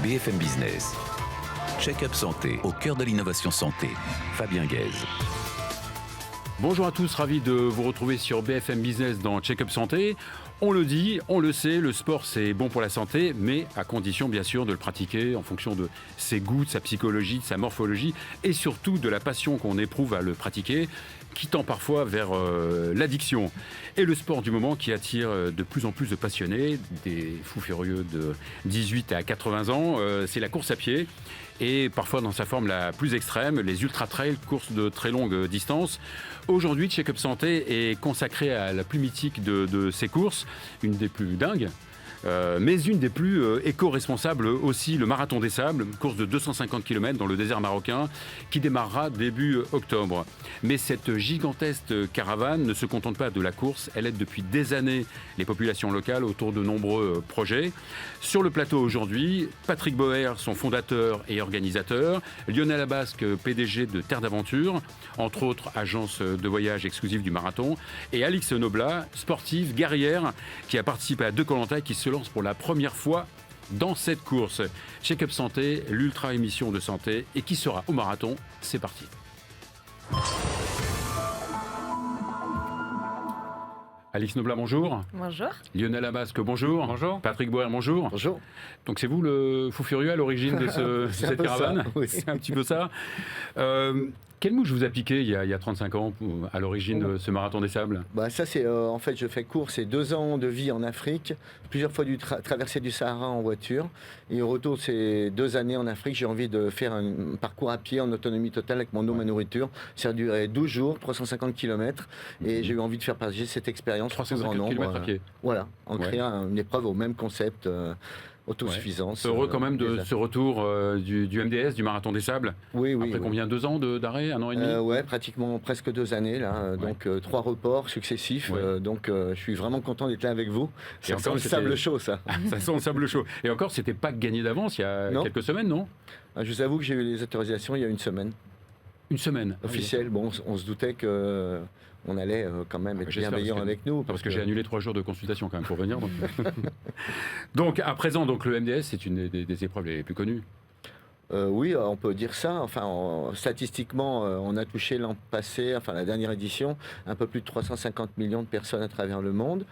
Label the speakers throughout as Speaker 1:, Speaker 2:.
Speaker 1: BFM Business. Check-up santé, au cœur de l'innovation santé. Fabien Guèze.
Speaker 2: Bonjour à tous, ravi de vous retrouver sur BFM Business dans Check-up Santé. On le dit, on le sait, le sport c'est bon pour la santé, mais à condition bien sûr de le pratiquer en fonction de ses goûts, de sa psychologie, de sa morphologie et surtout de la passion qu'on éprouve à le pratiquer, qui tend parfois vers l'addiction. Et le sport du moment qui attire de plus en plus de passionnés, des fous furieux de 18 à 80 ans, c'est la course à pied. Et parfois dans sa forme la plus extrême, les ultra-trails, courses de très longue distance. Aujourd'hui, Check-up Santé est consacré à la plus mythique de ces courses, une des plus dingues. Mais une des plus éco-responsables aussi, le Marathon des Sables, course de 250 km dans le désert marocain, qui démarrera début octobre. Mais cette gigantesque caravane ne se contente pas de la course, elle aide depuis des années les populations locales autour de nombreux projets. Sur le plateau aujourd'hui, Patrick Boer, son fondateur et organisateur, Lionel Abasque, PDG de Terre d'Aventure, entre autres agence de voyage exclusive du marathon, et Alix Noblat, sportive, guerrière, qui a participé à 2 Koh-Lanta, qui se lance pour la première fois dans cette course. Check-up Santé, l'ultra émission de santé, et qui sera au marathon. C'est parti. Alix Noblat, bonjour.
Speaker 3: Bonjour.
Speaker 2: Lionel Abasque, bonjour.
Speaker 4: Bonjour.
Speaker 2: Patrick Boer, bonjour.
Speaker 5: Bonjour.
Speaker 2: Donc c'est vous le fou furieux à l'origine de cette caravane
Speaker 5: ça, oui.
Speaker 2: C'est un petit peu ça. Quelle mouche vous a piqué il y a 35 ans à l'origine de ce Marathon des Sables?
Speaker 5: Ça c'est en fait je fais court, c'est 2 ans de vie en Afrique, plusieurs fois traversée du Sahara en voiture, et au retour de ces 2 années en Afrique, j'ai envie de faire un parcours à pied en autonomie totale avec mon eau, ma nourriture. Ça a duré 12 jours, 350 km, et j'ai eu envie de faire partager cette expérience au plus grand
Speaker 2: 350
Speaker 5: nombre.
Speaker 2: km à pied.
Speaker 5: Voilà, en créant une épreuve au même concept. Autosuffisance.
Speaker 2: Ouais. Heureux quand même de ce retour du MDS, du Marathon des Sables.
Speaker 5: Oui.
Speaker 2: Après combien, 2 ans d'arrêt, 1 an et demi?
Speaker 5: Ouais, pratiquement presque 2 années là. Donc 3 reports successifs.
Speaker 2: Ouais.
Speaker 5: Donc je suis vraiment content d'être là avec vous.
Speaker 2: Et
Speaker 5: Ça sent le sable chaud, ça.
Speaker 2: Ça sent le sable chaud. Et encore, c'était pas gagné d'avance il y a quelques semaines, non?
Speaker 5: Je vous avoue que j'ai eu les autorisations il y a une semaine.
Speaker 2: Une semaine
Speaker 5: officielle. Bon, on se doutait que on allait quand même être bienveillant avec nous.
Speaker 2: Parce que j'ai annulé 3 jours de consultation quand même pour venir. Donc à présent, le MDS, c'est une des épreuves les plus connues.
Speaker 5: Oui, on peut dire ça. Enfin, statistiquement, on a touché l'an passé, la dernière édition, un peu plus de 350 millions de personnes à travers le monde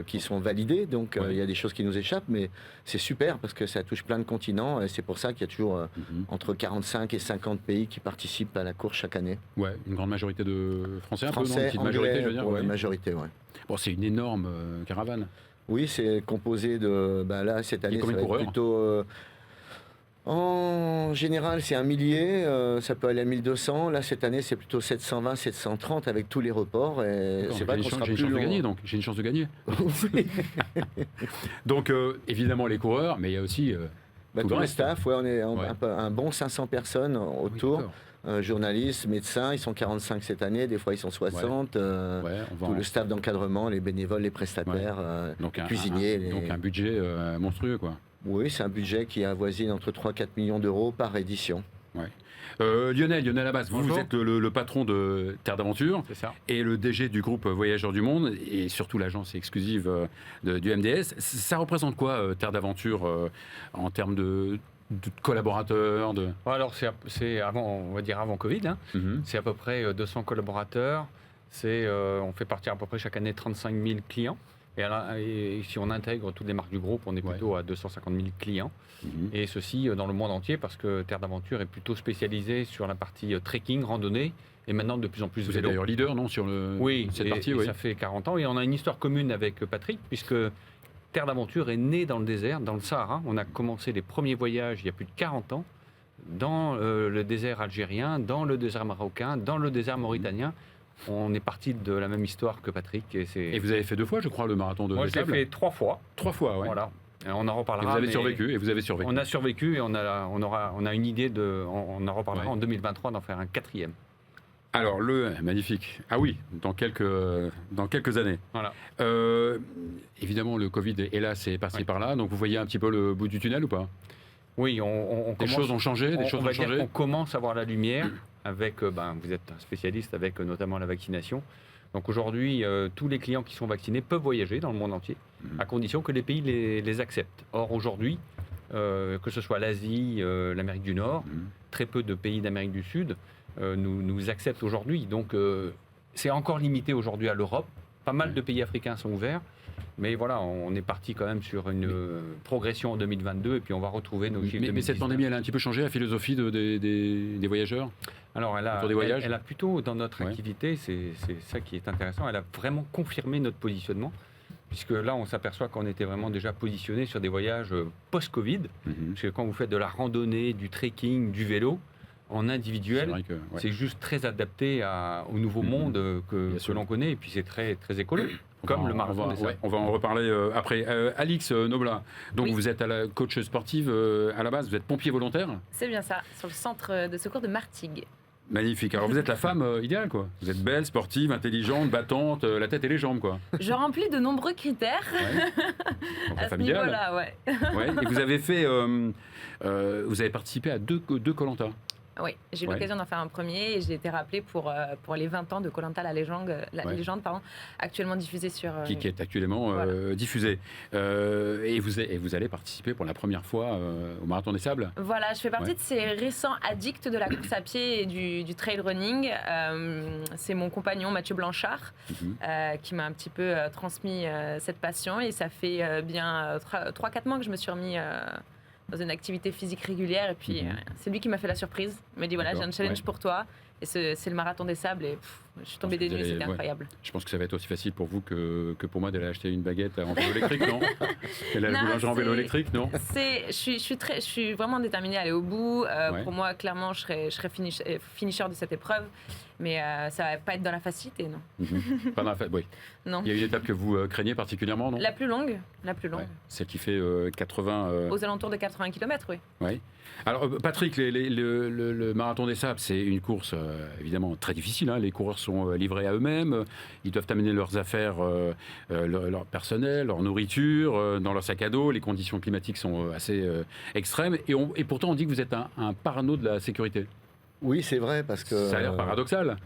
Speaker 5: qui sont validées. Donc, il y a des choses qui nous échappent, mais c'est super parce que ça touche plein de continents. Et c'est pour ça qu'il y a toujours entre 45 et 50 pays qui participent à la course chaque année.
Speaker 2: Ouais, une grande majorité de Français,
Speaker 5: Français,
Speaker 2: une petite majorité, je veux dire.
Speaker 5: Ouais, majorité, ouais.
Speaker 2: Bon, c'est une énorme caravane.
Speaker 5: Oui, c'est composé de. Là, cette année, ça va être plutôt. En général, c'est 1 millier, ça peut aller à 1200. Là, cette année, c'est plutôt 720, 730 avec tous les reports. Et c'est vrai qu'on sera plus loin.
Speaker 2: J'ai une chance de gagner. Donc, évidemment, les coureurs, mais il y a aussi
Speaker 5: tout le staff. Ouais, on est un bon 500 personnes autour. Journalistes, médecins, ils sont 45 cette année, des fois ils sont 60. Tout le staff d'encadrement, les bénévoles, les prestataires, les cuisiniers.
Speaker 2: Donc un budget monstrueux, quoi.
Speaker 5: Oui, c'est un budget qui avoisine entre 3 et 4 millions d'euros par édition.
Speaker 2: Ouais. Lionel Abasque, vous êtes le patron de Terre d'Aventure et le DG du groupe Voyageurs du Monde et surtout l'agence exclusive du MDS. Ça représente quoi, Terre d'Aventure, en termes de collaborateurs
Speaker 4: Alors c'est avant, on va dire avant Covid, C'est à peu près 200 collaborateurs. On fait partir à peu près chaque année 35 000 clients. Et si on intègre toutes les marques du groupe, on est plutôt à 250 000 clients. Et ceci dans le monde entier parce que Terre d'Aventure est plutôt spécialisée sur la partie trekking, randonnée et maintenant de plus en plus
Speaker 2: Vous
Speaker 4: vélo.
Speaker 2: êtes d'ailleurs leader, non, sur cette partie.
Speaker 4: Ça fait 40 ans et on a une histoire commune avec Patrick puisque Terre d'Aventure est née dans le désert, dans le Sahara. On a commencé les premiers voyages il y a plus de 40 ans dans le désert algérien, dans le désert marocain, dans le désert mauritanien. On est parti de la même histoire que Patrick.
Speaker 2: Et vous avez fait 2 fois, je crois, le marathon de
Speaker 4: Moi, je l'ai fait 3 fois.
Speaker 2: 3 fois, oui.
Speaker 4: Voilà. Et on en reparlera.
Speaker 2: Et vous avez survécu.
Speaker 4: On a survécu et on a une idée on en reparlera en 2023 d'en faire un 4e.
Speaker 2: Alors, magnifique. Ah oui, dans quelques années.
Speaker 4: Voilà.
Speaker 2: Évidemment, le Covid est là, c'est parti par là. Donc, vous voyez un petit peu le bout du tunnel ou pas?
Speaker 4: Oui,
Speaker 2: des choses ont changé.
Speaker 4: On commence à voir la lumière avec, vous êtes un spécialiste avec notamment la vaccination. Donc aujourd'hui, tous les clients qui sont vaccinés peuvent voyager dans le monde entier, à condition que les pays les acceptent. Or aujourd'hui, que ce soit l'Asie, l'Amérique du Nord, très peu de pays d'Amérique du Sud nous acceptent aujourd'hui. Donc c'est encore limité aujourd'hui à l'Europe. Pas mal de pays africains sont ouverts. Mais voilà, on est parti quand même sur une progression en 2022 et puis on va retrouver nos chiffres.
Speaker 2: Mais cette pandémie, elle a un petit peu changé la philosophie des voyageurs.
Speaker 4: Alors, elle a plutôt, dans notre activité, c'est ça qui est intéressant, elle a vraiment confirmé notre positionnement. Puisque là, on s'aperçoit qu'on était vraiment déjà positionné sur des voyages post-Covid. Parce que quand vous faites de la randonnée, du trekking, du vélo, en individuel, c'est juste très adapté au nouveau monde que l'on connaît. Et puis, c'est très, très écolo. Comme le marathon des sables.
Speaker 2: On va en reparler après. Alix Noblat, donc vous êtes coach sportive à la base, vous êtes pompier volontaire.
Speaker 3: C'est bien ça, sur le centre de secours de Martigues.
Speaker 2: Magnifique. Alors vous êtes la femme idéale, quoi. Vous êtes belle, sportive, intelligente, battante, la tête et les jambes, quoi.
Speaker 3: Je remplis de nombreux critères. À ce niveau-là, ouais.
Speaker 2: Et vous avez vous avez participé à deux Koh-Lanta.
Speaker 3: Oui, j'ai eu l'occasion d'en faire un premier et j'ai été rappelée pour les 20 ans de Koh-Lanta, la légende, actuellement diffusée sur...
Speaker 2: Qui est actuellement diffusée. Et vous allez participer pour la première fois au Marathon des Sables.
Speaker 3: Voilà, je fais partie de ces récents addicts de la course à pied et du trail running. C'est mon compagnon Mathieu Blanchard qui m'a un petit peu transmis cette passion et ça fait bien 3-4 mois que je me suis remis... dans une activité physique régulière et puis c'est lui qui m'a fait la surprise. Il m'a dit voilà, j'ai un challenge pour toi et c'est le Marathon des Sables et je suis tombée des nues, c'était incroyable.
Speaker 2: Je pense que ça va être aussi facile pour vous que pour moi d'aller acheter une baguette en vélo électrique, non? Et la boulangerie en vélo électrique, non?
Speaker 3: Je suis vraiment déterminée à aller au bout. Pour moi, clairement, je serai finisher de cette épreuve. Mais ça va pas être dans la facilité, non.
Speaker 2: Pas dans la oui.
Speaker 3: Non.
Speaker 2: Il y a une étape que vous craignez particulièrement, non?
Speaker 3: La plus longue.
Speaker 2: Celle qui fait 80...
Speaker 3: Aux alentours de 80 km, oui.
Speaker 2: Oui. Alors, Patrick, le Marathon des Sables, c'est une course évidemment très difficile. Les coureurs sont livrés à eux-mêmes. Ils doivent amener leurs affaires, leur personnel, leur nourriture, dans leur sac à dos. Les conditions climatiques sont assez extrêmes. Et pourtant, on dit que vous êtes un parano de la sécurité.
Speaker 5: Oui, c'est vrai, parce que...
Speaker 2: Ça a l'air paradoxal.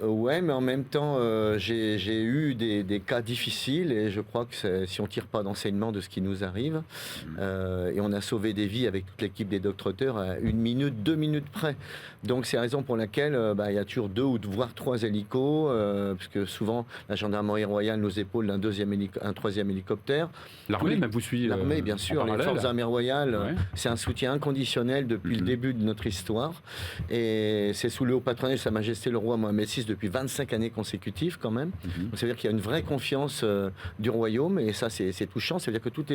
Speaker 5: Ouais, mais en même temps, j'ai eu des cas difficiles et je crois que si on ne tire pas d'enseignement de ce qui nous arrive, et on a sauvé des vies avec toute l'équipe des docteurs à 1 minute, 2 minutes près. Donc c'est la raison pour laquelle il y a toujours 2 ou voire 3 hélicos, parce que souvent la gendarmerie royale nous épaule d'un 3e hélicoptère.
Speaker 2: L'armée, même vous suit.
Speaker 5: L'armée, bien sûr, les forces armées royales, c'est un soutien inconditionnel depuis le début de notre histoire. Et c'est sous le haut patronage de Sa Majesté le Roi Mohamed VI depuis 25 années consécutives quand même. Donc, ça veut dire qu'il y a une vraie confiance du royaume et ça c'est touchant. Ça veut dire que toutes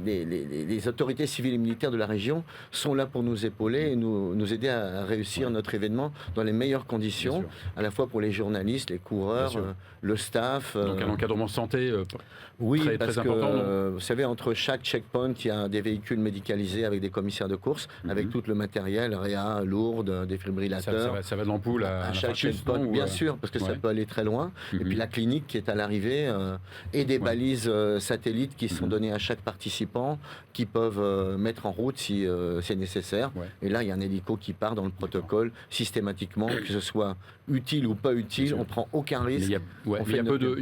Speaker 5: les autorités civiles et militaires de la région sont là pour nous épauler et nous aider à réussir notre événement dans les meilleures conditions, à la fois pour les journalistes, les coureurs, le staff.
Speaker 2: Donc un encadrement santé
Speaker 5: oui,
Speaker 2: très,
Speaker 5: parce
Speaker 2: très
Speaker 5: que
Speaker 2: important.
Speaker 5: vous savez, entre chaque checkpoint, il y a des véhicules médicalisés avec des commissaires de course, avec tout le matériel, réa, lourdes, défibrillateurs.
Speaker 2: Ça va de l'ampoule à
Speaker 5: chaque checkpoint, bien sûr, parce que ça peut aller très loin. Et puis la clinique qui est à l'arrivée et des balises satellites qui sont données à chaque participant, qui peuvent mettre en route si c'est nécessaire. Et là, il y a un hélico qui part dans le protocole systématiquement, que ce soit utile ou pas utile, on prend aucun risque.
Speaker 2: Il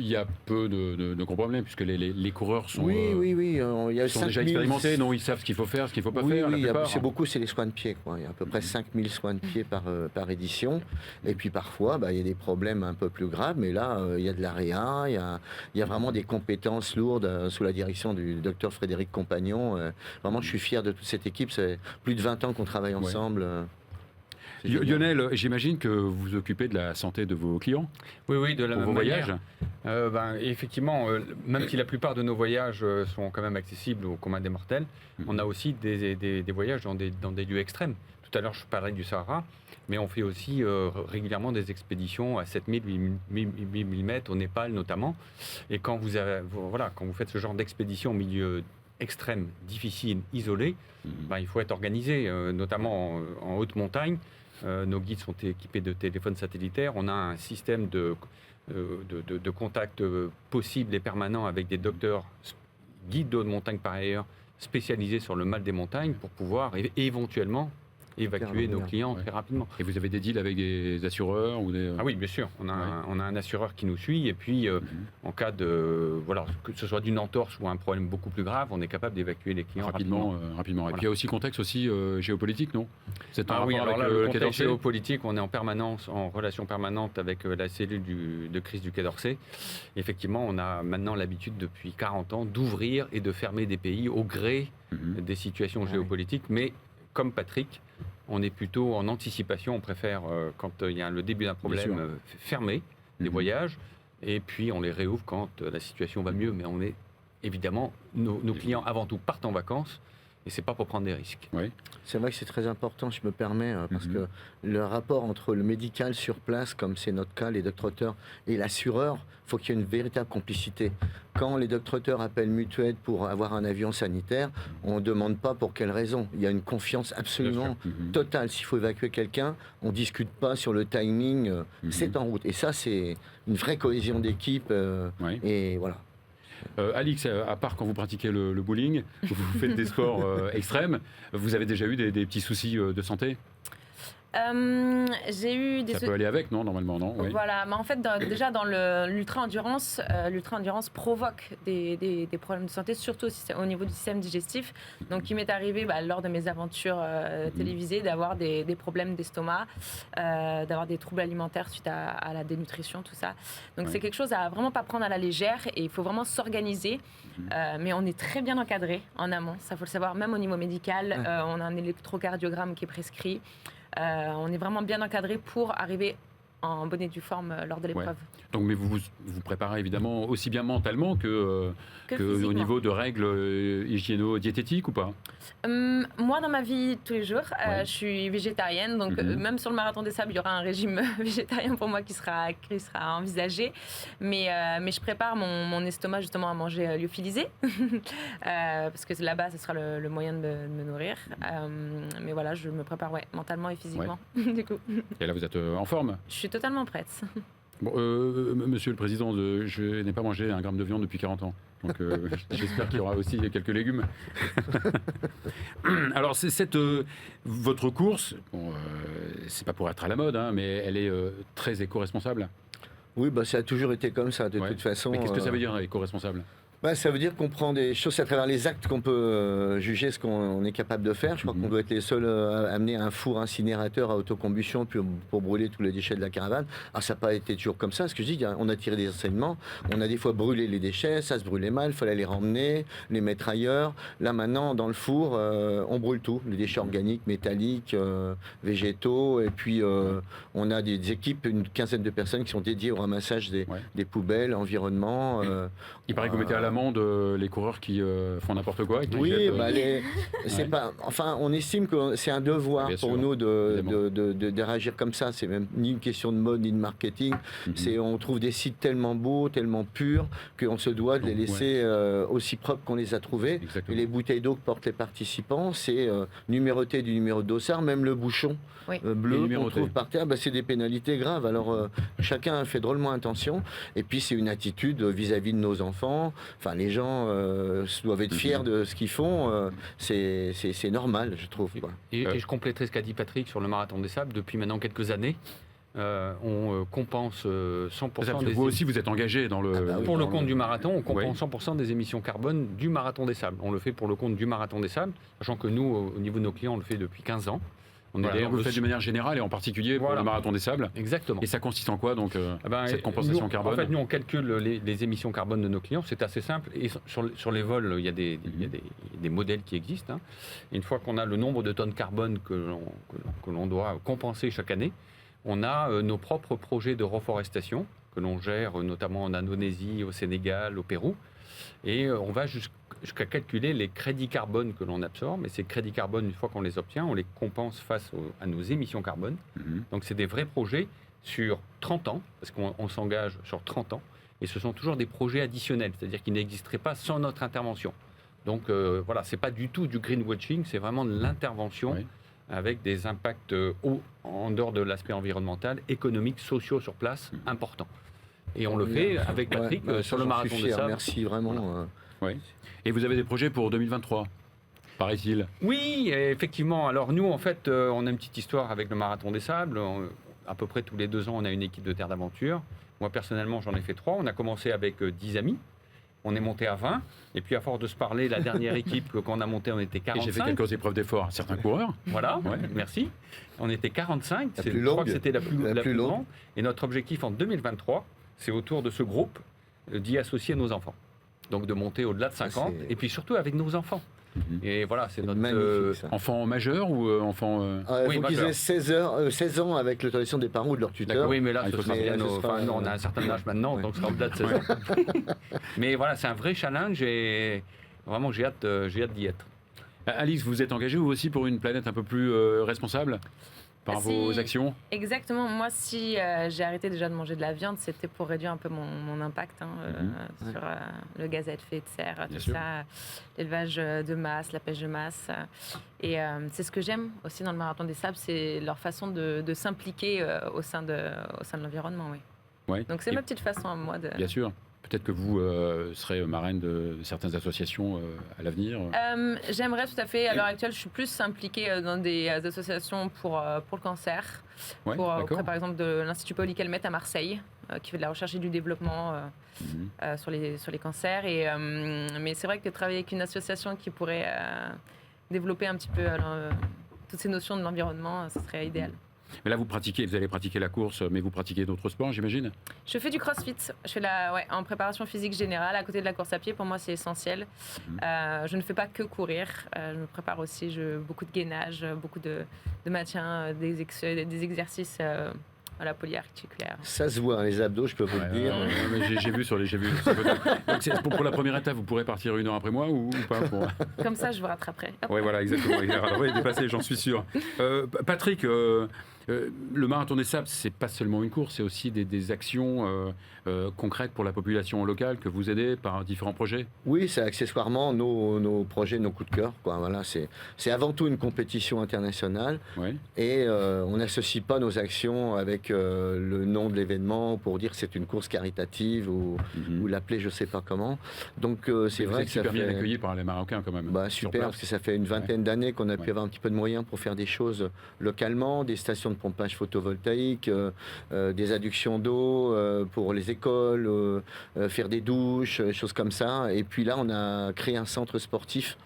Speaker 2: y a peu de gros problèmes puisque les coureurs sont, sont déjà expérimentés, non, ils savent ce qu'il faut faire, ce qu'il ne faut pas faire.
Speaker 5: Oui, c'est les soins de pied. Il y a à peu près 5000 soins de pied par édition. Et puis parfois, il y a des problèmes un peu plus graves, mais là, il y a de la réa, il y a vraiment des compétences lourdes sous la direction du docteur Frédéric Compagnon. Vraiment, je suis fier de toute cette équipe. C'est plus de 20 ans qu'on travaille ensemble.
Speaker 2: Lionel, j'imagine que vous vous occupez de la santé de vos clients.
Speaker 4: Oui, de la même
Speaker 2: manière.
Speaker 4: Effectivement, même si la plupart de nos voyages sont quand même accessibles au commun des mortels, on a aussi des voyages dans des lieux extrêmes. Tout à l'heure, je parlais du Sahara, mais on fait aussi régulièrement des expéditions à 7000, 8000 mètres, au Népal notamment. Et quand vous faites ce genre d'expédition au milieu extrême, difficile, isolé, il faut être organisé, notamment en haute montagne. Nos guides sont équipés de téléphones satellitaires. On a un système de contact possible et permanent avec des docteurs guides de haute montagne par ailleurs, spécialisés sur le mal des montagnes pour pouvoir éventuellement évacuer nos clients très rapidement.
Speaker 2: Et vous avez des deals avec des assureurs ou des...
Speaker 4: Ah oui, bien sûr. On a un assureur qui nous suit et puis en cas de que ce soit d'une entorse ou un problème beaucoup plus grave, on est capable d'évacuer les clients rapidement.
Speaker 2: Et puis il y a aussi contexte géopolitique, non?
Speaker 4: Oui, alors là, le contexte géopolitique, on est en relation permanente avec la cellule de crise du Quai d'Orsay. Effectivement, on a maintenant l'habitude depuis 40 ans d'ouvrir et de fermer des pays au gré des situations géopolitiques, mais comme Patrick, on est plutôt en anticipation. On préfère, quand il y a le début d'un problème, fermer les voyages, et puis on les réouvre quand la situation va mieux. Mais on est évidemment, nos clients avant tout partent en vacances, et c'est pas pour prendre des risques.
Speaker 2: Oui.
Speaker 5: C'est vrai que c'est très important, je me permets, parce que le rapport entre le médical sur place, comme c'est notre cas, les docteurs et l'assureur, il faut qu'il y ait une véritable complicité. Quand les docteurs appellent Mutuelle pour avoir un avion sanitaire, on ne demande pas pour quelle raison. Il y a une confiance absolument totale. S'il faut évacuer quelqu'un, on ne discute pas sur le timing, c'est en route. Et ça, c'est une vraie cohésion d'équipe. Et voilà.
Speaker 2: Alix, à part quand vous pratiquez le bowling, vous faites des sports extrêmes, vous avez déjà eu des petits soucis de santé?
Speaker 3: J'ai eu des...
Speaker 2: Ça peut aller avec, non, normalement, non? Oui.
Speaker 3: Voilà, mais en fait, déjà dans l'ultra-endurance, l'ultra-endurance provoque des problèmes de santé, surtout au niveau du système digestif. Donc, il m'est arrivé, lors de mes aventures télévisées, d'avoir des problèmes d'estomac, d'avoir des troubles alimentaires suite à la dénutrition, tout ça. Donc, c'est quelque chose à vraiment pas prendre à la légère et il faut vraiment s'organiser. Mais on est très bien encadré en amont, ça faut le savoir, même au niveau médical. On a un électrocardiogramme qui est prescrit. On est vraiment bien encadré pour arriver en bonne et due forme lors de l'épreuve.
Speaker 2: Donc, mais vous préparez évidemment aussi bien mentalement que au niveau de règles hygiéno-diététiques ou pas?
Speaker 3: Moi, dans ma vie tous les jours, je suis végétarienne, donc même sur le marathon des sables, il y aura un régime végétarien pour moi qui sera envisagé. Mais je prépare mon estomac justement à manger lyophilisé, parce que là-bas, ce sera le moyen de me nourrir. Mais voilà, je me prépare mentalement et physiquement. Du coup.
Speaker 2: Et là, vous êtes en forme?
Speaker 3: Je suis totalement prête.
Speaker 2: Bon, monsieur le Président, je n'ai pas mangé un gramme de viande depuis 40 ans. Donc j'espère qu'il y aura aussi quelques légumes. Alors votre course, c'est pas pour être à la mode, mais elle est très éco-responsable.
Speaker 5: Oui, ça a toujours été comme ça de toute façon.
Speaker 2: Mais qu'est-ce que ça veut dire éco-responsable?
Speaker 5: Ça veut dire qu'on prend des choses à travers les actes qu'on peut juger ce qu'on est capable de faire. Je crois qu'on doit être les seuls à amener un four incinérateur à autocombustion pour brûler tous les déchets de la caravane. Alors ça n'a pas été toujours comme ça. Ce que je dis, on a tiré des enseignements. On a des fois brûlé les déchets, ça se brûlait mal, il fallait les ramener, les mettre ailleurs. Là maintenant, dans le four, on brûle tout. Les déchets organiques, métalliques, végétaux. Et puis on a des équipes, une quinzaine de personnes qui sont dédiées au ramassage des poubelles, environnement.
Speaker 2: Il paraît que vous mettez à l'amende les coureurs qui font n'importe quoi.
Speaker 5: Oui, c'est pas. Enfin, on estime que c'est un devoir pour nous de réagir comme ça. C'est même ni une question de mode ni de marketing. On trouve des sites tellement beaux, tellement purs qu'on se doit de les laisser aussi propres qu'on les a trouvés.
Speaker 2: Exactement.
Speaker 5: Et les bouteilles d'eau que portent les participants, c'est numéroté du numéro de dossard, même le bouchon bleu qu'on trouve par terre, c'est des pénalités graves. Alors chacun fait drôlement attention. Et puis c'est une attitude vis-à-vis de nos enfants. Enfin, les gens doivent être fiers de ce qu'ils font. C'est normal, je trouve.
Speaker 4: Et je compléterai ce qu'a dit Patrick sur le Marathon des Sables. Depuis maintenant quelques années, on compense 100% des...
Speaker 2: Vous aussi, vous êtes engagé dans le...
Speaker 4: Pour le compte du marathon, on compense 100% des émissions carbone du Marathon des Sables. On le fait pour le compte du Marathon des Sables, sachant que nous, au niveau de nos clients, on le fait depuis 15 ans.
Speaker 2: Vous le faites de manière générale et en particulier pour le Marathon des Sables.
Speaker 4: Exactement.
Speaker 2: Et ça consiste en quoi, donc, cette compensation carbone?
Speaker 4: En fait, nous, on calcule les émissions carbone de nos clients. C'est assez simple. Et sur les vols, il y a des modèles qui existent. Et une fois qu'on a le nombre de tonnes carbone que l'on doit compenser chaque année, on a nos propres projets de reforestation que l'on gère notamment en Indonésie, au Sénégal, au Pérou. Et on va jusqu'à calculer les crédits carbone que l'on absorbe. Et ces crédits carbone, une fois qu'on les obtient, on les compense face à nos émissions carbone. Donc c'est des vrais projets sur 30 ans, parce qu'on s'engage sur 30 ans. Et ce sont toujours des projets additionnels, c'est-à-dire qu'ils n'existeraient pas sans notre intervention. Donc voilà, c'est pas du tout du greenwashing, c'est vraiment de l'intervention avec des impacts en dehors de l'aspect environnemental, économique, sociaux sur place, importants. Et on le fait avec Patrick sur le Marathon des Sables.
Speaker 5: Merci vraiment.
Speaker 2: Et vous avez des projets pour 2023? paraît-il.
Speaker 4: Oui, effectivement. Alors nous, en fait, on a une petite histoire avec le Marathon des Sables. À peu près tous les 2 ans, on a une équipe de terre d'aventure. Moi, personnellement, j'en ai fait 3. On a commencé avec 10 amis. On est monté à 20. Et puis, à force de se parler, la dernière équipe qu'on a montée, on était 45.
Speaker 2: Et j'ai fait quelques épreuves d'effort à certains coureurs.
Speaker 4: Voilà, merci. On était 45.
Speaker 5: La plus
Speaker 4: Je crois
Speaker 5: longue.
Speaker 4: que c'était la plus
Speaker 5: longue.
Speaker 4: grande. Et notre objectif en 2023, c'est autour de ce groupe d'y associer nos enfants. Donc, de monter au-delà de 50. Et puis, surtout avec nos enfants. Et voilà, c'est notre
Speaker 5: magnifique, ça.
Speaker 2: Enfant majeur ou enfant...
Speaker 5: Il faut qu'ils aient 16 ans avec l'autorisation des parents ou de leur tuteur.
Speaker 4: D'accord, oui, mais là,
Speaker 2: il
Speaker 4: ce
Speaker 2: faut
Speaker 4: sera
Speaker 5: savoir.
Speaker 4: bien.
Speaker 5: Ce sera-
Speaker 4: Nous, on a un certain âge maintenant,
Speaker 5: Ouais.
Speaker 4: donc ce sera au-delà de 16 ans. Mais voilà, c'est un vrai challenge et vraiment, j'ai hâte d'y être.
Speaker 2: Alice, vous êtes engagée vous aussi pour une planète un peu plus responsable par
Speaker 3: Si.
Speaker 2: vos actions?
Speaker 3: Exactement. Moi, si j'ai arrêté déjà de manger de la viande, c'était pour réduire un peu mon impact sur le gaz à effet de serre,
Speaker 2: Bien
Speaker 3: tout
Speaker 2: sûr.
Speaker 3: ça, l'élevage de masse, la pêche de masse. Et c'est ce que j'aime aussi dans le Marathon des Sables, c'est leur façon de s'impliquer au sein de l'environnement. Oui.
Speaker 2: Ouais.
Speaker 3: Donc c'est
Speaker 2: Et
Speaker 3: ma petite façon à moi de...
Speaker 2: Bien sûr. Peut-être que vous serez marraine de certaines associations à l'avenir.
Speaker 3: J'aimerais tout à fait. À l'heure actuelle, je suis plus impliquée dans des associations pour le cancer.
Speaker 2: Ouais,
Speaker 3: Auprès,
Speaker 2: d'accord.
Speaker 3: par exemple, de l'Institut Paul Calmette à Marseille, qui fait de la recherche et du développement sur les cancers. Mais c'est vrai que travailler avec une association qui pourrait développer un petit peu toutes ces notions de l'environnement, ce serait idéal.
Speaker 2: Mais là, vous allez pratiquer la course, mais vous pratiquez d'autres sports, j'imagine?
Speaker 3: Je fais du crossfit. Je fais en préparation physique générale à côté de la course à pied. Pour moi, c'est essentiel. Je ne fais pas que courir. Je me prépare aussi beaucoup de gainage, beaucoup de maintien, des exercices polyarticulaires.
Speaker 5: Ça se voit, hein, les abdos, je peux vous le dire.
Speaker 2: Mais j'ai vu sur les photos. Donc pour la première étape, vous pourrez partir 1 heure après moi ou pas
Speaker 3: Comme ça, je vous rattraperai. Hop.
Speaker 2: Oui, voilà, exactement. Il est dépassé, j'en suis sûr. Patrick, le Marathon des Sables, c'est pas seulement une course, c'est aussi des actions concrètes pour la population locale que vous aidez par différents projets.
Speaker 5: Oui, c'est accessoirement nos projets, nos coups de cœur, quoi. Voilà, c'est avant tout une compétition internationale
Speaker 2: Ouais.
Speaker 5: et on n'associe pas nos actions avec le nom de l'événement pour dire que c'est une course caritative ou l'appeler je sais pas comment. Donc c'est
Speaker 2: Vous
Speaker 5: vrai
Speaker 2: êtes
Speaker 5: que ça
Speaker 2: super bien
Speaker 5: fait...
Speaker 2: accueilli par les Marocains quand même.
Speaker 5: Bah,
Speaker 2: sur
Speaker 5: super,
Speaker 2: place.
Speaker 5: parce que ça fait une vingtaine d'années qu'on a pu
Speaker 2: Ouais.
Speaker 5: avoir un petit peu de moyens pour faire des choses localement, des stations de pompage photovoltaïque, des adductions d'eau pour les écoles, faire des douches, choses comme ça. Et puis là, on a créé un centre sportif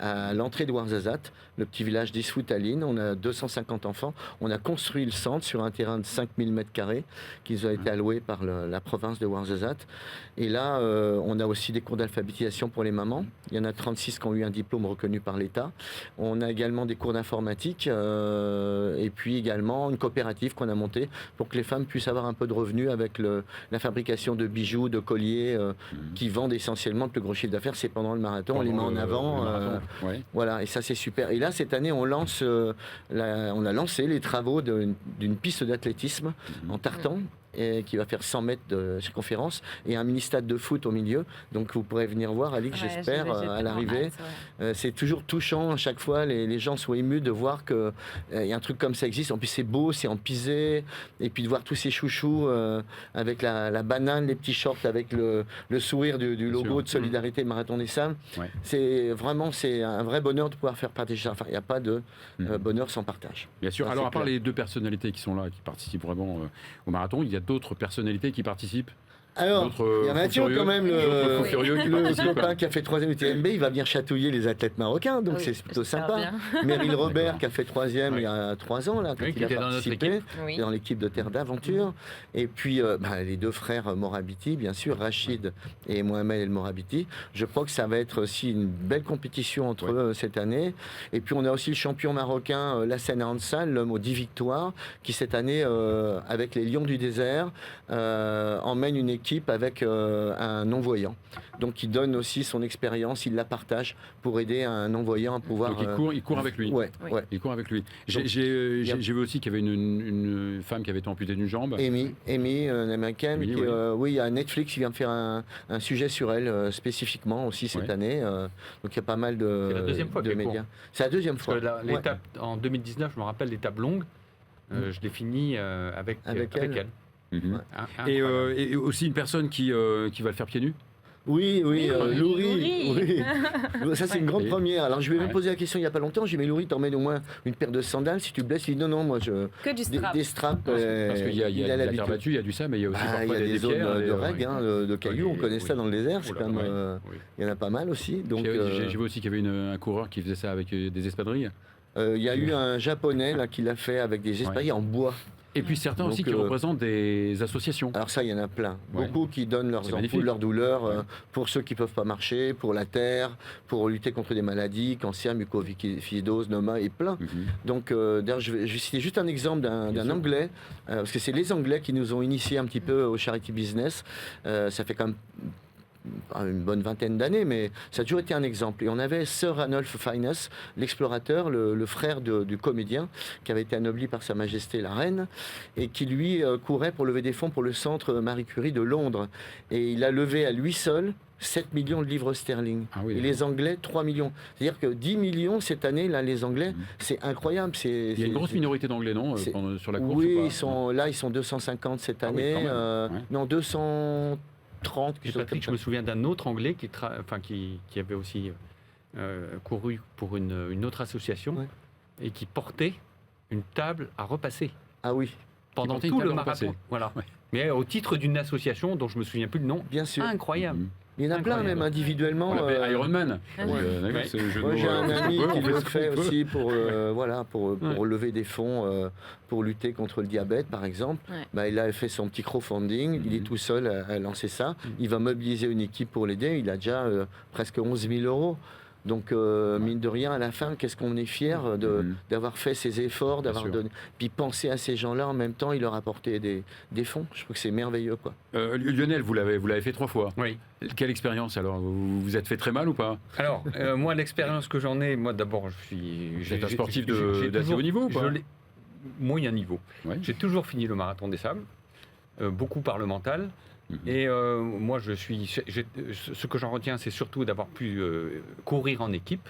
Speaker 5: à l'entrée de Ouarzazate, le petit village d'Isfout à Line. On a 250 enfants. On a construit le centre sur un terrain de 5000 m² qui nous a été alloué par la province de Ouarzazate. Et là, on a aussi des cours d'alphabétisation pour les mamans. Il y en a 36 qui ont eu un diplôme reconnu par l'État. On a également des cours d'informatique et puis également une coopérative qu'on a montée pour que les femmes puissent avoir un peu de revenus avec la fabrication de bijoux, de colliers qui vendent essentiellement. Le plus gros chiffre d'affaires, c'est pendant le marathon. On les met en avant.
Speaker 2: Ouais.
Speaker 5: Voilà, et ça c'est super. Et là, cette année, on a lancé les travaux d'une piste d'athlétisme en tartan. Et qui va faire 100 mètres de circonférence et un mini-stade de foot au milieu. Donc vous pourrez venir voir, Alix,
Speaker 3: Ouais,
Speaker 5: j'espère,
Speaker 3: j'ai
Speaker 5: à l'arrivée.
Speaker 3: tellement hâte,
Speaker 5: C'est toujours touchant à chaque fois, les gens sont émus de voir qu'il y a un truc comme ça existe. En plus c'est beau, c'est en pisé, et puis de voir tous ces chouchous avec la banane, les petits shorts, avec le sourire du logo
Speaker 2: sûr.
Speaker 5: de solidarité Marathon des Sables.
Speaker 2: Ouais.
Speaker 5: C'est un vrai bonheur de pouvoir faire partager ça. Enfin, il n'y a pas de bonheur sans partage.
Speaker 2: Bien sûr.
Speaker 5: Ça,
Speaker 2: Alors,
Speaker 5: c'est
Speaker 2: à part
Speaker 5: clair.
Speaker 2: les 2 personnalités qui sont là, qui participent vraiment au marathon, il y a d'autres personnalités qui participent.
Speaker 5: Alors,
Speaker 2: D'autres
Speaker 5: il y a
Speaker 2: fous
Speaker 5: Mathieu
Speaker 2: furieux.
Speaker 5: quand même,
Speaker 2: D'autres fous furieux qui
Speaker 5: le
Speaker 2: participent.
Speaker 5: copain qui a fait 3e UTMB, il va venir chatouiller les athlètes marocains, donc
Speaker 3: Oui,
Speaker 5: c'est plutôt
Speaker 3: j'espère
Speaker 5: sympa.
Speaker 3: bien.
Speaker 5: Meryl Robert
Speaker 2: D'accord.
Speaker 5: qui a fait 3e
Speaker 2: Oui.
Speaker 5: il y a 3 ans, là, quand
Speaker 4: Oui,
Speaker 5: il
Speaker 4: qui
Speaker 5: a
Speaker 4: était dans notre
Speaker 5: participé,
Speaker 4: équipe.
Speaker 3: Oui.
Speaker 5: dans l'équipe de Terre d'Aventure. Et puis les 2 frères Morabiti, bien sûr, Rachid et Mohamed El Morabiti. Je crois que ça va être aussi une belle compétition entre eux cette année. Et puis on a aussi le champion marocain Lassane Ansal, l'homme aux 10 victoires, qui cette année, avec les Lions du désert, emmène une équipe avec un non-voyant. Donc il donne aussi son expérience, il la partage pour aider un non-voyant à pouvoir...
Speaker 2: Donc il court avec lui.
Speaker 5: Ouais,
Speaker 3: Oui.
Speaker 5: ouais.
Speaker 2: Il court avec lui. J'ai
Speaker 5: Donc,
Speaker 2: j'ai vu aussi qu'il y avait une femme qui avait été amputée d'une jambe.
Speaker 5: Amy, une américaine,
Speaker 2: Amy,
Speaker 5: qui,
Speaker 2: oui.
Speaker 5: oui, il y a Netflix qui vient de faire un sujet sur elle spécifiquement aussi cette
Speaker 2: Ouais.
Speaker 5: année. Donc il y a pas mal de,
Speaker 4: C'est la deuxième fois
Speaker 5: de
Speaker 4: qu'elle
Speaker 5: médias.
Speaker 4: court.
Speaker 5: C'est la deuxième
Speaker 4: Parce
Speaker 5: fois.
Speaker 4: que
Speaker 5: Ouais.
Speaker 4: l'étape en 2019, je me rappelle l'étape longue, je l'ai finie avec
Speaker 5: Avec elle.
Speaker 4: elle.
Speaker 2: Mhm.
Speaker 4: Hein,
Speaker 2: Et
Speaker 4: incroyable.
Speaker 2: aussi une personne qui va le faire pieds nus.
Speaker 5: Oui,
Speaker 3: Louri.
Speaker 5: Oui. Ça, c'est une grande
Speaker 2: Et-
Speaker 5: première. Alors, je lui ai même
Speaker 2: Ouais.
Speaker 5: posé la question il n'y a pas longtemps. J'ai dit, mais Louri, t'emmènes au moins une paire de sandales. Si tu te blesses, il dit, non, moi,
Speaker 3: Que du strap.
Speaker 5: des straps.
Speaker 2: Parce qu'il y a, il y a de la
Speaker 5: l'habitude.
Speaker 2: terre battue, il y a du sable, mais il y a aussi
Speaker 5: Ah, il y
Speaker 2: parfois
Speaker 5: a des zones
Speaker 2: pierres.
Speaker 5: de règles, de cailloux. On connaît ça
Speaker 2: oui.
Speaker 5: dans le désert. C'est
Speaker 4: Oula,
Speaker 5: quand même,
Speaker 2: ouais. Oui.
Speaker 5: il y en a pas mal aussi. Donc,
Speaker 2: J'ai vu aussi qu'il y avait un coureur qui faisait ça avec des espadrilles.
Speaker 5: il y a eu un japonais là, qui l'a fait avec des espadrilles en bois.
Speaker 2: Et puis certains
Speaker 5: Donc,
Speaker 2: aussi qui représentent des associations.
Speaker 5: Alors ça, il y en a plein.
Speaker 2: Ouais.
Speaker 5: Beaucoup qui donnent leurs
Speaker 2: C'est
Speaker 5: ampoules,
Speaker 2: magnifique.
Speaker 5: leurs douleurs,
Speaker 2: Ouais.
Speaker 5: pour ceux qui ne peuvent pas marcher, pour la terre, pour lutter contre des maladies, cancer, mucoviscidose, noma et plein.
Speaker 2: Mhm.
Speaker 5: Donc, d'ailleurs, je vais citer juste un exemple
Speaker 2: Bien
Speaker 5: d'un
Speaker 2: sûr.
Speaker 5: Anglais, parce que c'est les Anglais qui nous ont initiés un petit peu au charity business. Ça fait quand même une bonne vingtaine d'années, mais ça a toujours été un exemple. Et on avait Sir Ranulph Fiennes, l'explorateur, le frère du comédien, qui avait été anobli par Sa Majesté la Reine, et qui lui courait pour lever des fonds pour le centre Marie Curie de Londres. Et il a levé à lui seul 7 millions de livres sterling.
Speaker 2: Ah oui,
Speaker 5: Et les Anglais, 3 millions. C'est-à-dire que 10 millions cette année, là, les Anglais,
Speaker 2: Mhm.
Speaker 5: c'est incroyable.
Speaker 2: Il y a une grosse minorité d'anglais, non,
Speaker 5: c'est-
Speaker 2: sur la course
Speaker 5: Oui,
Speaker 2: ou pas
Speaker 5: ils sont 250 cette
Speaker 2: Ah oui,
Speaker 5: année.
Speaker 2: quand même. Ouais.
Speaker 5: Non, 230.
Speaker 4: Et
Speaker 5: quelque chose
Speaker 4: Patrick, je
Speaker 5: comme
Speaker 4: me
Speaker 5: ça.
Speaker 4: souviens d'un autre Anglais qui avait aussi couru pour une autre association
Speaker 5: Ouais.
Speaker 4: et qui portait une table à repasser
Speaker 5: Ah oui,
Speaker 4: pendant
Speaker 2: portait une
Speaker 4: tout
Speaker 2: table
Speaker 4: le
Speaker 2: à repasser.
Speaker 4: marathon. Voilà.
Speaker 2: Ouais.
Speaker 4: Mais au titre d'une association dont je me souviens plus le nom.
Speaker 5: bien sûr.
Speaker 4: Incroyable.
Speaker 2: Mhm.
Speaker 5: Il y en a plein,
Speaker 4: Incroyable.
Speaker 5: même individuellement.
Speaker 2: On l'appelle Iron Man.
Speaker 3: Ouais.
Speaker 2: Donc, d'accord,
Speaker 4: Ouais.
Speaker 2: c'est le jeu de
Speaker 5: Moi,
Speaker 2: mots,
Speaker 5: j'ai un ami
Speaker 2: on
Speaker 5: qui
Speaker 2: peut
Speaker 5: le
Speaker 2: ce
Speaker 5: fait
Speaker 2: qu'on peut.
Speaker 5: aussi pour, pour
Speaker 4: Ouais.
Speaker 5: lever des fonds pour lutter contre le diabète, par exemple.
Speaker 3: Ouais.
Speaker 5: Bah, il a fait son petit crowdfunding. Il est
Speaker 2: Mhm.
Speaker 5: tout seul à lancer ça. Il va mobiliser une équipe pour l'aider. Il a déjà presque 11 000 euros. Donc, mine de rien, à la fin, qu'est-ce qu'on est fier
Speaker 2: Mhm.
Speaker 5: d'avoir fait ces efforts,
Speaker 2: Bien
Speaker 5: d'avoir
Speaker 2: sûr.
Speaker 5: donné. Puis penser à ces gens-là en même temps, il leur apporter des fonds. Je trouve que c'est merveilleux, quoi.
Speaker 2: Lionel, vous l'avez fait 3 fois.
Speaker 4: Oui.
Speaker 2: Quelle expérience alors Vous vous êtes fait très mal ou pas
Speaker 4: Alors, moi, l'expérience que j'en ai, moi d'abord,
Speaker 2: Vous êtes un sportif
Speaker 4: j'ai
Speaker 2: d'assez
Speaker 4: toujours-
Speaker 2: haut niveau ou pas
Speaker 4: Moyen niveau.
Speaker 2: Ouais.
Speaker 4: J'ai toujours fini le marathon des sables, beaucoup par le mental.
Speaker 2: Mhm.
Speaker 4: Et moi, ce que j'en retiens, c'est surtout d'avoir pu courir en équipe.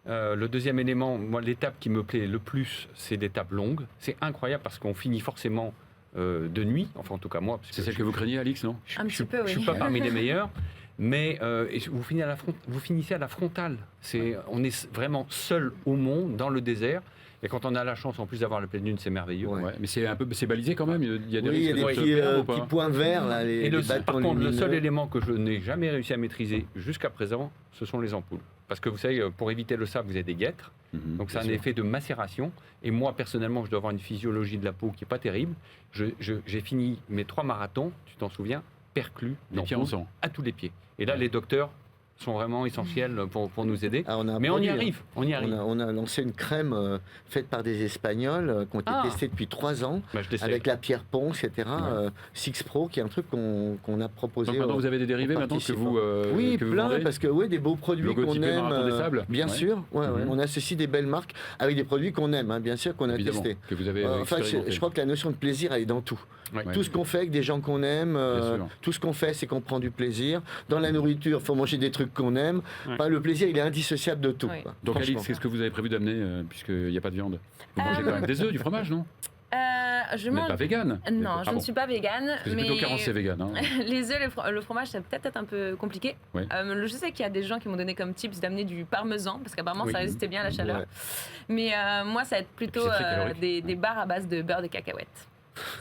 Speaker 4: Le deuxième élément, moi, l'étape qui me plaît le plus, c'est l'étape longue. C'est incroyable parce qu'on finit forcément de nuit, enfin en tout cas moi. parce
Speaker 2: C'est celle
Speaker 4: je-
Speaker 2: que vous craignez, Alix, non
Speaker 3: Un petit peu,
Speaker 4: je suis
Speaker 3: oui.
Speaker 4: pas parmi les meilleurs, mais vous finissez à la frontale. On est vraiment seul au monde, dans le désert. Et quand on a la chance en plus d'avoir la pleine lune, c'est merveilleux.
Speaker 5: Ouais.
Speaker 2: Ouais, mais c'est balisé quand même. Il y a des
Speaker 5: Oui, il y a
Speaker 2: risques
Speaker 5: des
Speaker 2: de se
Speaker 5: petits,
Speaker 2: perdre ou pas
Speaker 5: petits points verts, là, les
Speaker 4: Et
Speaker 5: bâtons
Speaker 4: par contre, le seul
Speaker 5: lumineux.
Speaker 4: élément que je n'ai jamais réussi à maîtriser jusqu'à présent, ce sont les ampoules. Parce que vous savez, pour éviter le sable, vous avez des guêtres.
Speaker 2: Mhm,
Speaker 4: Donc c'est
Speaker 2: bien
Speaker 4: un
Speaker 2: sûr.
Speaker 4: effet de macération. Et moi, personnellement, je dois avoir une physiologie de la peau qui n'est pas terrible. J'ai fini mes 3 marathons, tu t'en souviens, perclus
Speaker 2: Les pieds en
Speaker 4: d'ampoules
Speaker 2: sang.
Speaker 4: à tous les pieds. Et là, les docteurs sont vraiment essentiels pour nous aider.
Speaker 5: Ah, on a un
Speaker 4: Mais on y
Speaker 5: produit, hein.
Speaker 4: arrive, on y arrive.
Speaker 5: On a lancé une crème faite par des Espagnols qui ont été
Speaker 4: Ah.
Speaker 5: testés depuis 3 ans,
Speaker 4: Bah, je l'essaie.
Speaker 5: avec la pierre ponce, etc. Six Pro, qui est un truc qu'on a proposé.
Speaker 2: Donc maintenant,
Speaker 5: aux-
Speaker 2: vous avez des dérivés
Speaker 5: aux
Speaker 2: maintenant que
Speaker 5: participants.
Speaker 2: vous
Speaker 5: Oui,
Speaker 2: que vous
Speaker 5: plein,
Speaker 2: vendez
Speaker 5: parce que oui, des beaux produits qu'on
Speaker 2: Logotipé
Speaker 5: aime.
Speaker 2: Marathon des Sables.
Speaker 5: Bien
Speaker 2: Ouais.
Speaker 5: sûr, ouais, ouais.
Speaker 2: Mhm.
Speaker 5: On associe des belles marques avec des produits qu'on aime, hein, bien sûr, qu'on a
Speaker 2: Évidemment,
Speaker 5: testés.
Speaker 2: que vous avez
Speaker 5: Enfin,
Speaker 2: expérimenté.
Speaker 5: je crois que la notion de plaisir, elle est dans tout.
Speaker 4: Ouais.
Speaker 2: Ouais.
Speaker 5: Tout ce qu'on fait avec des gens qu'on aime,
Speaker 2: Bien sûr.
Speaker 5: tout ce qu'on fait, c'est qu'on prend du plaisir. Dans la nourriture, il faut manger des trucs qu'on aime.
Speaker 4: Ouais.
Speaker 5: Enfin, le plaisir, il est indissociable de tout.
Speaker 3: Oui.
Speaker 5: quoi.
Speaker 2: Donc
Speaker 5: Franchement.
Speaker 2: Alix, qu'est-ce que vous avez prévu d'amener puisqu'il n'y a pas de viande Vous mangez quand même des œufs, du fromage, non
Speaker 3: Je
Speaker 2: Vous n'êtes
Speaker 3: mange.
Speaker 2: pas vegan
Speaker 3: Non,
Speaker 2: Ah
Speaker 3: je ne
Speaker 2: bon.
Speaker 3: suis pas végane.
Speaker 2: Parce que c'est
Speaker 3: Mais
Speaker 2: plutôt carencé vegan. Hein.
Speaker 3: les œufs, le fromage, ça peut peut-être être un peu compliqué.
Speaker 2: Ouais.
Speaker 3: Je sais qu'il y a des gens qui m'ont donné comme tips d'amener du parmesan, parce qu'apparemment
Speaker 4: Oui.
Speaker 3: ça résistait bien à la chaleur.
Speaker 5: Ouais.
Speaker 3: Mais moi, ça va être plutôt
Speaker 2: c'est très calorique.
Speaker 3: des barres à base de beurre de cacahuète.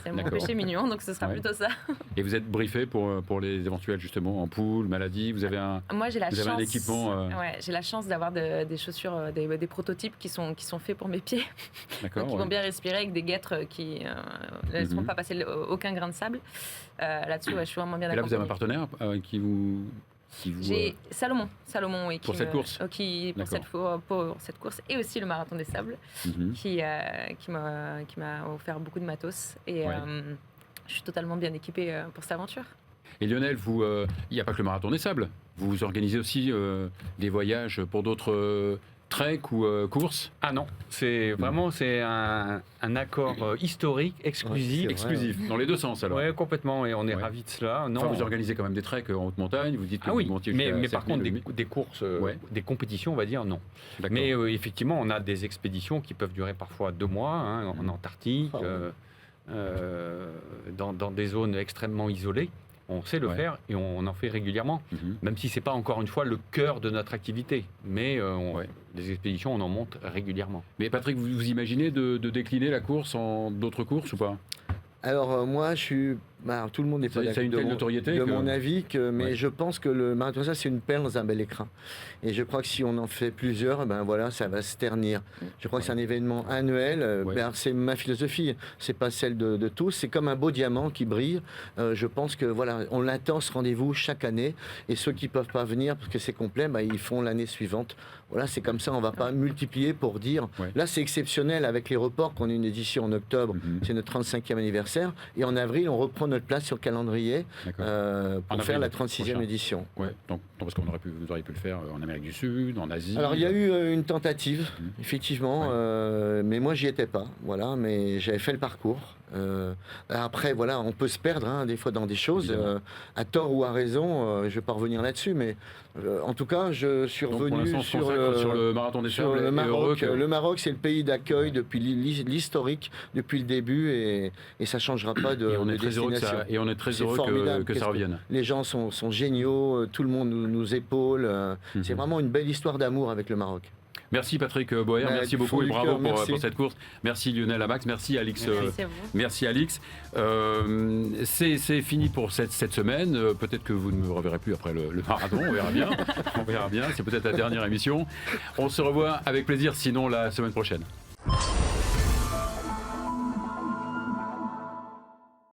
Speaker 3: C'est mon
Speaker 2: D'accord.
Speaker 3: péché mignon, donc ce sera
Speaker 2: Ouais.
Speaker 3: plutôt ça.
Speaker 2: Et vous êtes briefé pour les éventuels, justement, ampoules, maladies. Vous avez un
Speaker 3: Moi, j'ai la
Speaker 2: Vous
Speaker 3: chance.
Speaker 2: avez un équipement,
Speaker 3: Ouais, j'ai la chance d'avoir des chaussures, des prototypes qui sont faits pour mes pieds.
Speaker 2: D'accord.
Speaker 3: Donc, ils
Speaker 2: ouais.
Speaker 3: vont bien respirer avec des guêtres qui ne laisseront
Speaker 2: Mhm.
Speaker 3: pas passer aucun grain de sable. Là-dessus, ouais, je suis vraiment bien
Speaker 2: Et là, vous avez un
Speaker 3: accompagnée.
Speaker 2: partenaire qui vous.
Speaker 3: J'ai Salomon, oui,
Speaker 2: Pour cette course
Speaker 3: qui pour cette course et aussi le marathon des sables,
Speaker 2: Mhm.
Speaker 3: qui m'a offert beaucoup de matos et
Speaker 2: Ouais.
Speaker 3: je suis totalement bien équipée pour cette aventure.
Speaker 2: Et Lionel, il n'y a pas que le marathon des sables. Vous organisez aussi des voyages pour d'autres treks ou courses
Speaker 4: Ah non, c'est vraiment un accord historique, exclusif.
Speaker 5: Ouais, c'est vrai.
Speaker 2: exclusifs, dans les deux sens alors.
Speaker 4: Ouais, complètement, et on est
Speaker 2: Ouais.
Speaker 4: ravis de cela. Non,
Speaker 2: Enfin, vous organisez quand même des treks en haute montagne. Vous dites que
Speaker 4: ah oui,
Speaker 2: vous montiez
Speaker 4: mais
Speaker 2: jusqu'à
Speaker 4: par contre,
Speaker 2: 7000,
Speaker 4: des courses,
Speaker 2: Ouais.
Speaker 4: des compétitions, on va dire, non.
Speaker 2: D'accord.
Speaker 4: Mais effectivement, on a des expéditions qui peuvent durer parfois 2 mois, hein, en Antarctique,
Speaker 5: Ah ouais.
Speaker 4: dans des zones extrêmement isolées. On sait le faire et on en fait régulièrement, même si ce n'est pas encore une fois le cœur de notre activité. Mais les expéditions, on en monte régulièrement.
Speaker 2: Mais Patrick, vous imaginez de décliner la course en d'autres courses ou pas?
Speaker 5: Alors moi, je suis... tout le monde n'est pas
Speaker 2: Ça a une telle notoriété
Speaker 5: de mon avis, mais je pense que le marathon, ça c'est une perle dans un bel écrin. Et je crois que si on en fait plusieurs, ça va se ternir. Je crois que c'est un événement annuel. C'est ma philosophie, c'est pas celle de tous. C'est comme un beau diamant qui brille. Je pense que on l'attend ce rendez-vous chaque année. Et ceux qui peuvent pas venir parce que c'est complet, ils font l'année suivante. Voilà, c'est comme ça. On va pas multiplier pour dire. Là, c'est exceptionnel avec les reports qu'on a une édition en octobre. C'est notre 35e anniversaire. Et en avril, on reprend notre place sur le calendrier pour faire la 36e édition.
Speaker 2: Donc, parce qu'on vous auriez pu le faire en Amérique du Sud, en Asie.
Speaker 5: Alors il y a eu une tentative, effectivement, mais moi j'y étais pas. Voilà, mais j'avais fait le parcours. Après, on peut se perdre des fois dans des choses, à tort ou à raison. Je vais pas revenir là-dessus, mais en tout cas, je suis revenu sur
Speaker 2: le marathon des Sables.
Speaker 5: Le Maroc. Le Maroc, c'est le pays d'accueil depuis l'historique, depuis le début, et ça changera pas de destination.
Speaker 2: Et on est très heureux que ça revienne.
Speaker 5: Les gens sont géniaux, tout le monde nous épaule. C'est vraiment une belle histoire d'amour avec le Maroc.
Speaker 2: Merci Patrick Boer, merci beaucoup et bravo pour cette course. Merci Lionel Amax, merci Alix. Merci Alix. C'est fini pour cette semaine. Peut-être que vous ne me reverrez plus après le marathon, on verra bien. On verra bien, c'est peut-être la dernière émission. On se revoit avec plaisir, sinon la semaine prochaine.